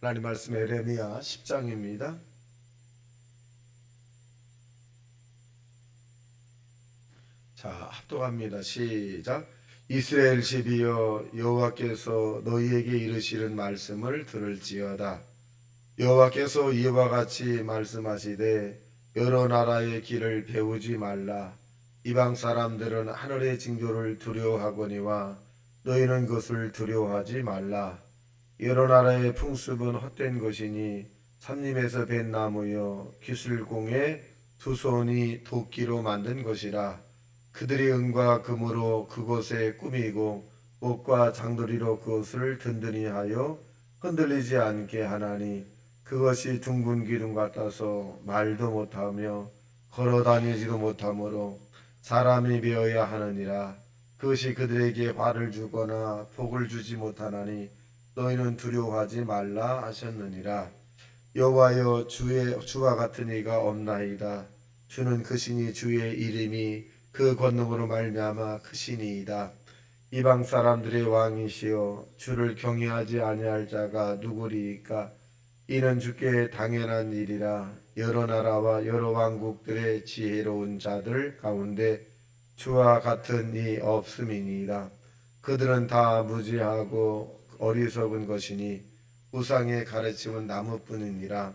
하나님 말씀 에레미야 10장입니다. 자, 합독합니다. 시작. 이스라엘 집이여, 여호와께서 너희에게 이르시는 말씀을 들을지어다. 여호와께서 이와 같이 말씀하시되 여러 나라의 길을 배우지 말라. 이방 사람들은 하늘의 징조를 두려워하거니와 너희는 그것을 두려워하지 말라. 여러 나라의 풍습은 헛된 것이니 산림에서 벤 나무여 기술공의 두 손이 도끼로 만든 것이라. 그들이 은과 금으로 그곳에 꾸미고 옷과 장도리로 그것을 든든히 하여 흔들리지 않게 하나니 그것이 둥근 기둥 같아서 말도 못하며 걸어 다니지도 못하므로 사람이 배어야 하느니라. 그것이 그들에게 화를 주거나 복을 주지 못하나니 너희는 두려워하지 말라 하셨느니라. 여호와여, 주와 같은 이가 없나이다. 주는 크시니 주의 이름이 그 권능으로 말미암아 크시니이다. 이방 사람들의 왕이시여, 주를 경외하지 아니할 자가 누구리이까? 이는 주께 당연한 일이라. 여러 나라와 여러 왕국들의 지혜로운 자들 가운데 주와 같은 이 없음이니이다. 그들은 다 무지하고 어리석은 것이니 우상의 가르침은 나무뿐이니라.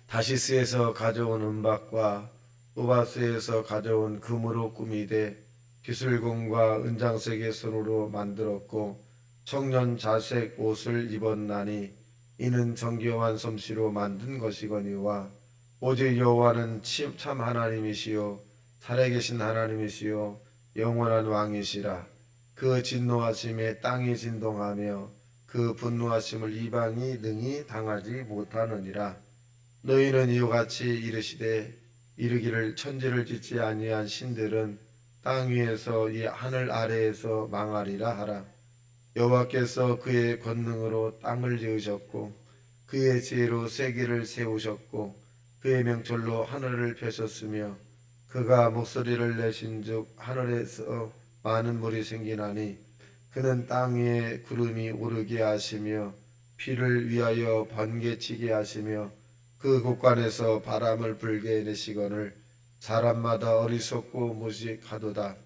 다시스에서 가져온 은박과 우바스에서 가져온 금으로 꾸미되 기술공과 은장색의 손으로 만들었고 청년 자색 옷을 입었나니 이는 정교한 솜씨로 만든 것이거니와 오직 여호와는 참 하나님이시요 살아계신 하나님이시요 영원한 왕이시라. 그 진노하심에 땅이 진동하며 그 분노하심을 이방이 능히 당하지 못하느니라. 너희는 이와 같이 이르기를 천지를 짓지 아니한 신들은 땅 위에서 이 하늘 아래에서 망하리라 하라. 여호와께서 그의 권능으로 땅을 지으셨고 그의 지혜로 세계를 세우셨고 그의 명철로 하늘을 펴셨으며 그가 목소리를 내신즉 하늘에서 많은 물이 생기나니 그는 땅 위에 구름이 오르게 하시며 비를 위하여 번개치게 하시며 그 곳간에서 바람을 불게 내시거늘 사람마다 어리석고 무식하도다.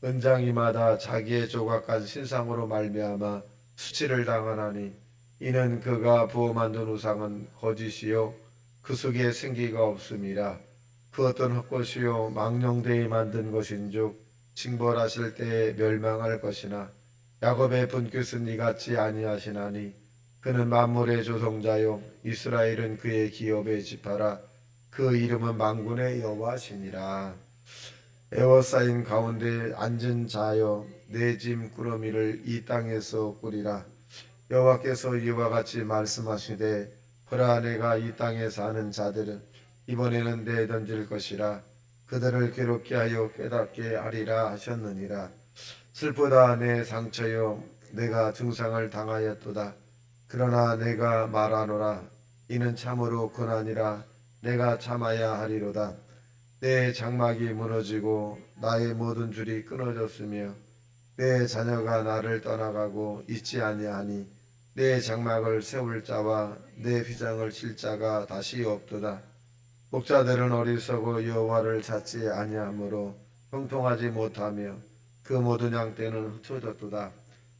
은장이마다 자기의 조각한 신상으로 말미암아 수치를 당하나니 이는 그가 부어 만든 우상은 거짓이요 그 속에 생기가 없음이라. 그 어떤 헛것이요 망령되이 만든 것인즉 징벌하실 때에 멸망할 것이나 야곱의 분깃은 이같이 아니하시나니 그는 만물의 조성자요 이스라엘은 그의 기업의 지파라. 그 이름은 만군의 여호와시니라. 에워싸인 가운데 앉은 자여, 내 짐 꾸러미를 이 땅에서 꾸리라. 여호와께서 이와 같이 말씀하시되 보라, 내가 이 땅에 사는 자들은 이번에는 내던질 것이라. 그들을 괴롭게 하여 깨닫게 하리라 하셨느니라. 슬프다 내 상처여, 내가 증상을 당하였도다. 그러나 내가 말하노라. 이는 참으로 고난이라. 내가 참아야 하리로다. 내 장막이 무너지고 나의 모든 줄이 끊어졌으며 내 자녀가 나를 떠나가고 있지 아니하니 내 장막을 세울 자와 내 휘장을 칠 자가 다시 없도다. 목자들은 어리석어 여호와를 찾지 아니하므로 형통하지 못하며 그 모든 양떼는 흩어졌도다.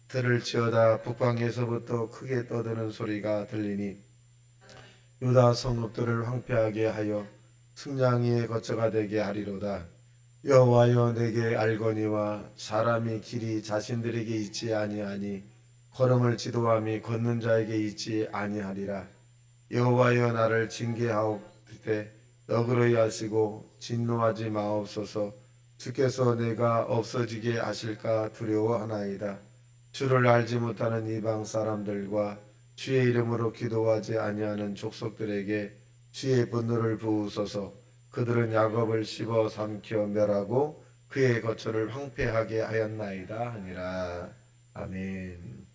들을지어다 북방에서부터 크게 떠드는 소리가 들리니 유다 성읍들을 황폐하게 하여 승냥이의 거처가 되게 하리로다. 여호와여, 내게 알거니와 사람이 길이 자신들에게 있지 아니하니 걸음을 지도함이 걷는 자에게 있지 아니하리라. 여호와여, 나를 징계하옵되 너그러이 하시고 진노하지 마옵소서. 주께서 내가 없어지게 하실까 두려워하나이다. 주를 알지 못하는 이방 사람들과 주의 이름으로 기도하지 아니하는 족속들에게 주의 분노를 부으소서. 그들은 야곱을 씹어 삼켜 멸하고 그의 거처를 황폐하게 하였나이다 하니라. 아멘.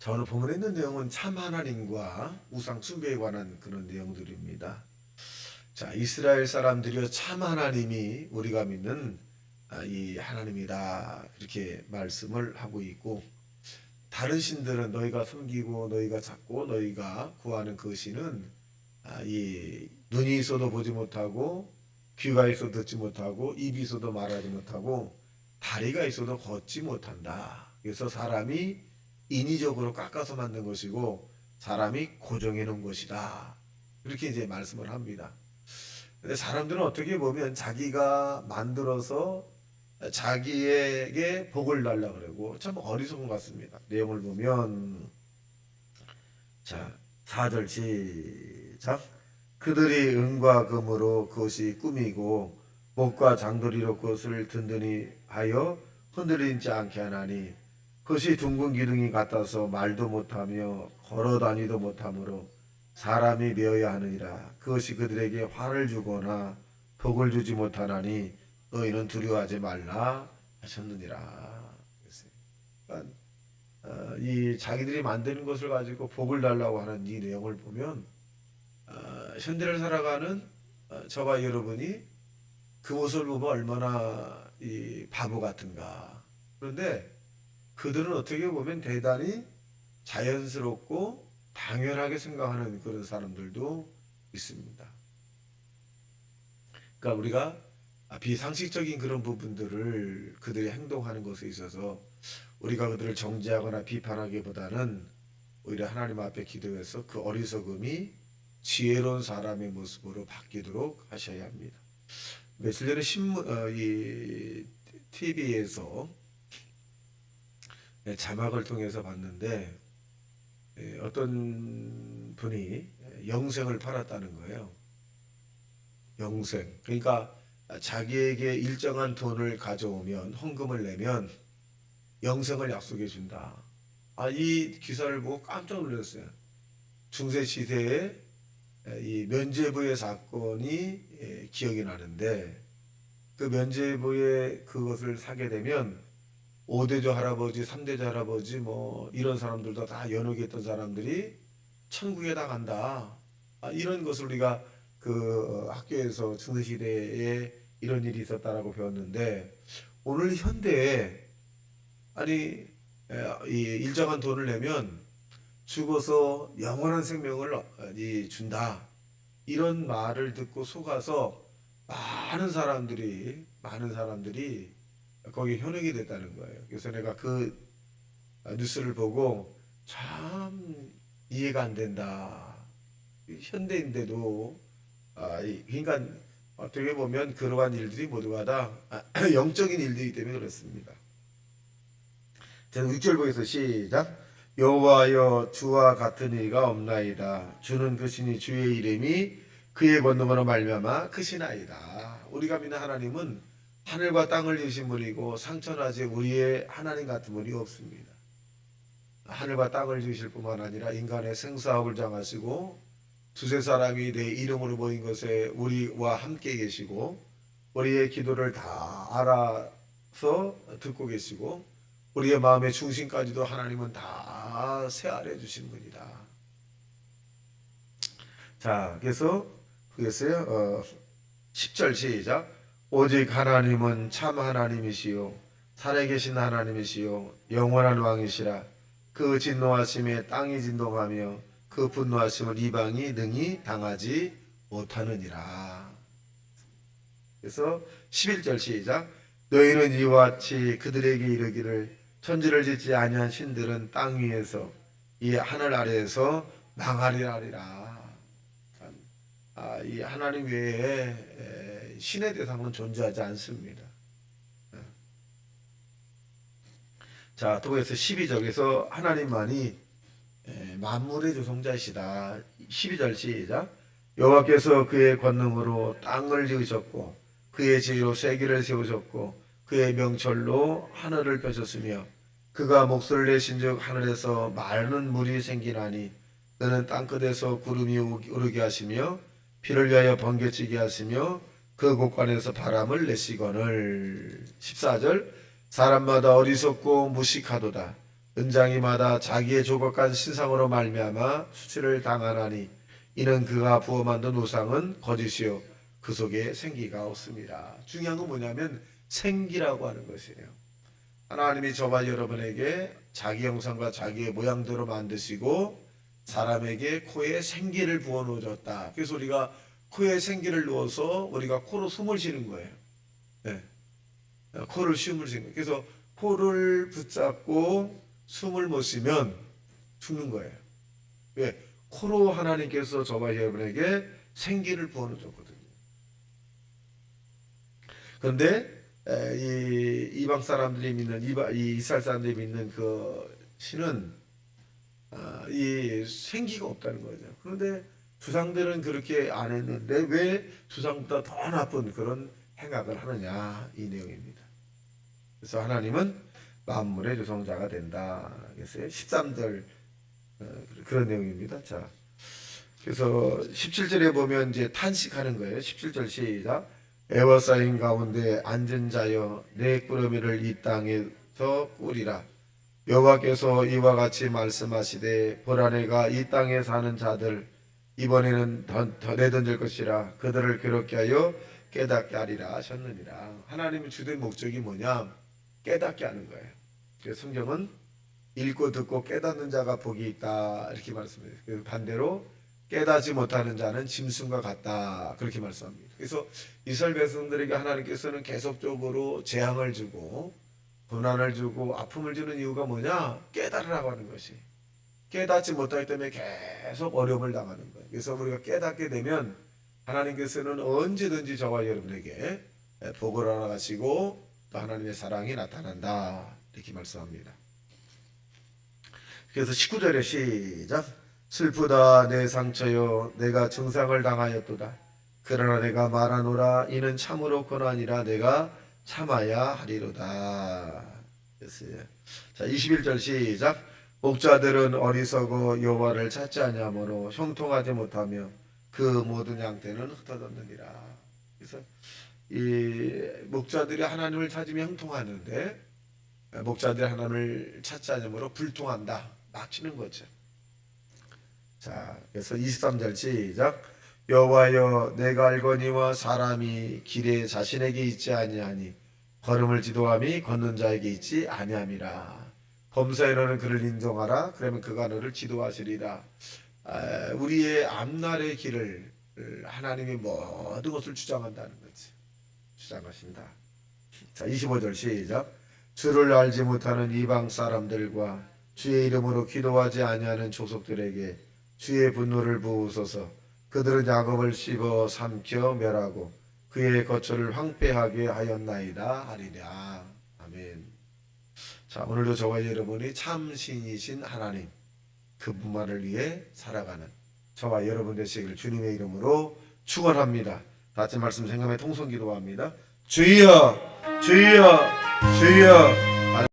자, 오늘 본문에 있는 내용은 참 하나님과 우상 숭배에 관한 그런 내용들입니다. 자, 이스라엘 사람들이여, 참 하나님이 우리가 믿는 이 하나님이다, 그렇게 말씀을 하고 있고, 다른 신들은 너희가 섬기고 너희가 찾고 너희가 구하는 그 신은 이 눈이 있어도 보지 못하고 귀가 있어도 듣지 못하고 입이 있어도 말하지 못하고 다리가 있어도 걷지 못한다. 그래서 사람이 인위적으로 깎아서 만든 것이고 사람이 고정해 놓은 것이다. 이렇게 이제 말씀을 합니다. 근데 사람들은 어떻게 보면 자기가 만들어서 자기에게 복을 달라 그러고 참 어리석은 것 같습니다. 내용을 보면 자 4절 시작. 그들이 은과 금으로 그것이 꾸미고 목과 장도리로 그것을 든든히 하여 흔들리지 않게 하나니 그것이 둥근 기둥이 같아서 말도 못하며 걸어 다니도 못하므로 사람이 메어야 하느니라. 그것이 그들에게 화를 주거나 복을 주지 못하나니 너희는 두려워하지 말라 하셨느니라. 그러니까 이 자기들이 만드는 것을 가지고 복을 달라고 하는 이 내용을 보면 현대를 살아가는 저와 여러분이 그 모습을 보면 얼마나 이 바보 같은가. 그런데 그들은 어떻게 보면 대단히 자연스럽고 당연하게 생각하는 그런 사람들도 있습니다. 그러니까 우리가 비상식적인 그런 부분들을 그들이 행동하는 것에 있어서 우리가 그들을 정죄하거나 비판하기보다는 오히려 하나님 앞에 기도해서 그 어리석음이 지혜로운 사람의 모습으로 바뀌도록 하셔야 합니다. 며칠 전에 이 TV에서 자막을 통해서 봤는데 어떤 분이 영생을 팔았다는 거예요. 영생. 그러니까 자기에게 일정한 돈을 가져오면 헌금을 내면 영생을 약속해 준다. 이 기사를 보고 깜짝 놀랐어요. 중세 시대에 이 면죄부의 사건이 기억이 나는데 그 면죄부에 그것을 사게 되면 5대조 할아버지, 3대조 할아버지 뭐 이런 사람들도 다 연옥에 있던 사람들이 천국에 다 간다. 이런 것을 우리가 그 학교에서 중세 시대에 이런 일이 있었다라고 배웠는데 오늘 현대에 이 일정한 돈을 내면 죽어서 영원한 생명을 준다. 이런 말을 듣고 속아서 많은 사람들이 거기에 현혹이 됐다는 거예요. 그래서 내가 그 뉴스를 보고 참 이해가 안 된다. 현대인데도 그러니까 어떻게 보면 그러한 일들이 모두가 다 영적인 일들이기 때문에 그렇습니다. 저는 6절 보겠습니다. 시작. 여호와여 주와 같은 이가 없나이다. 주는 그 신이 주의 이름이 그의 권능으로 말미암아 크시나이다. 우리가 믿는 하나님은 하늘과 땅을 지으신 분이고 상천하지 우리의 하나님 같은 분이 없습니다. 하늘과 땅을 지으실 뿐만 아니라 인간의 생사업을 정하시고 두세 사람이 내 이름으로 모인 것에 우리와 함께 계시고 우리의 기도를 다 알아서 듣고 계시고 우리의 마음의 중심까지도 하나님은 다 세알해 주신 분이다. 자, 그래서 보겠어요. 10절 시작. 오직 하나님은 참 하나님이시요 살아계신 하나님이시요 영원한 왕이시라. 그 진노하심에 땅이 진동하며 그 분노하심을 이방이 능히 당하지 못하느니라. 그래서 11절 시작. 너희는 이와 같이 그들에게 이르기를 천지를 짓지 아니한 신들은 땅 위에서 이 하늘 아래에서 망하리라 하리라. 이 하나님 외에 신의 대상은 존재하지 않습니다. 자, 또 그래서 12절에서 하나님만이 만물의 조성자이시다. 12절 시작. 여호와께서 그의 권능으로 땅을 지으셨고 그의 지혜로 세계를 세우셨고 그의 명철로 하늘을 펴셨으며 그가 목소리를 내신즉 하늘에서 많은 물이 생기나니 너는 땅끝에서 구름이 오르게 하시며 비를 위하여 번개치게 하시며 그 곳간에서 바람을 내시거늘. 14절. 사람마다 어리석고 무식하도다. 은장이마다 자기의 조각한 신상으로 말미암아 수치를 당하나니 이는 그가 부어 만든 우상은 거짓이요 그 속에 생기가 없습니다. 중요한 건 뭐냐면 생기라고 하는 것이에요. 하나님이 저와 여러분에게 자기 형상과 자기의 모양대로 만드시고 사람에게 코에 생기를 부어 넣어줬다. 그래서 우리가 코에 생기를 넣어서 우리가 코로 숨을 쉬는 거예요. 네. 코를 숨을 쉬는 거예요. 그래서 코를 붙잡고 숨을 못 쉬면 죽는 거예요. 왜? 코로 하나님께서 저와 여러분에게 생기를 부어 넣어줬거든요. 그런데 이 이방 사람들이 믿는 이 이스라엘 사람들이 믿는 그 신은 이 생기가 없다는 거죠. 그런데 조상들은 그렇게 안 했는데 왜 조상보다 더 나쁜 그런 행악을 하느냐, 이 내용입니다. 그래서 하나님은 만물의 조성자가 된다. 그래서 13절 그런 내용입니다. 자, 그래서 17절에 보면 이제 탄식하는 거예요. 17절 시작. 에워싸인 가운데 앉은 자여 내 꾸러미를 이 땅에서 꾸리라. 여호와께서 이와 같이 말씀하시되 보라 내가 이 땅에 사는 자들 이번에는 더 내던질 것이라 그들을 괴롭게 하여 깨닫게 하리라 하셨느니라. 하나님의 주된 목적이 뭐냐? 깨닫게 하는 거예요. 그래서 성경은 읽고 듣고 깨닫는 자가 복이 있다 이렇게 말씀해요. 그래서 반대로 깨닫지 못하는 자는 짐승과 같다 그렇게 말씀합니다. 그래서 이스라엘 백성들에게 하나님께서는 계속적으로 재앙을 주고 고난을 주고 아픔을 주는 이유가 뭐냐? 깨달으라고 하는 것이. 깨닫지 못하기 때문에 계속 어려움을 당하는 거예요. 그래서 우리가 깨닫게 되면 하나님께서는 언제든지 저와 여러분에게 복을 허락하시고 또 하나님의 사랑이 나타난다 이렇게 말씀합니다. 그래서 19절에 시작. 슬프다 내 상처여 내가 증상을 당하였도다. 그러나 내가 말하노라 이는 참으로 고난이라 내가 참아야 하리로다. 됐어요. 자, 21절 시작. 목자들은 어리석어 여호와를 찾지 아니하므로 형통하지 못하며 그 모든 양떼는 흩어졌느니라. 그래서 이 목자들이 하나님을 찾으면 형통하는데 목자들이 하나님을 찾지 않으므로 불통한다. 막히는 거죠. 자, 그래서 23절 시작. 여호와여 내가 알거니와 사람이 길에 자신에게 있지 아니하니 걸음을 지도함이 걷는 자에게 있지 아니함이라. 범사에 너는 그를 인정하라. 그러면 그가 너를 지도하시리라. 우리의 앞날의 길을 하나님이 모든 것을 주장한다는 거지. 주장하신다. 자, 25절 시작. 주를 알지 못하는 이방 사람들과 주의 이름으로 기도하지 아니하는 족속들에게 주의 분노를 부으소서. 그들은 야곱을 씹어 삼켜 멸하고 그의 거처를 황폐하게 하였나이다 하리라. 아멘. 자, 오늘도 저와 여러분이 참 신이신 하나님 그분만을 위해 살아가는 저와 여러분 되시기를 주님의 이름으로 축원합니다. 같이 말씀 생각해 통성 기도합니다. 주여 주여 주여